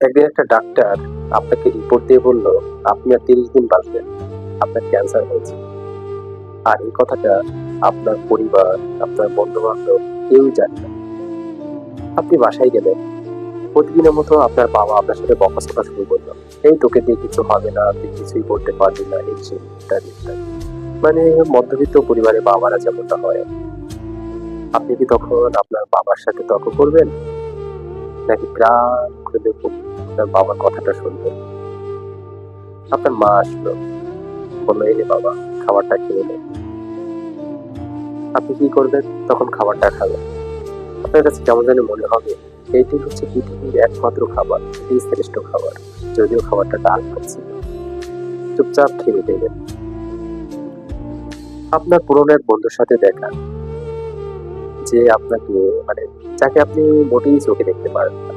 একদিন একটা ডাক্তার আপনাকে রিপোর্ট দিয়ে বলল আপনি আর 30 দিন বাঁচবেন, আপনার ক্যান্সার হয়েছে। আর এই কথাটা আপনার পরিবার, আপনার বন্ধু বান্ধব কেউ জানে না। আপনি বাসায় গেলেন, প্রতিদিনের মতো আপনার বাবা আপনার সাথে বকাঝকা শুরু করলো। এই তোকে দিয়ে কিছু হবে না, তুই কিছুই করতে পারবি না, এই সেই ইত্যাদি ইত্যাদি। মানে মধ্যবিত্ত পরিবারে বাবারা যেমনটা হয়। আপনি কি তখন আপনার বাবার সাথে তর্ক করবেন, নাকি প্রাণ খুলে আপনার বাবার কথাটা শুনবেন? আপনার মা আসলো, বললো এই রে বাবা, খাবারটা খেয়ে নে। আপনি কি করবেন? তখন খাবারটা খাবেন। আপনার কাছে কেমন জানি মনে হবে এইটি হচ্ছে পৃথিবীর একমাত্র খাবার, এটি শ্রেষ্ঠ খাবার, যদিও খাবারটা ডাল খাচ্ছি। চুপচাপ খেয়ে দেবেন। আপনার পুরনো এক বন্ধুর সাথে দেখা, যে আপনাকে মানে যাকে আপনি মোটেই চোখে দেখতে পারেন না,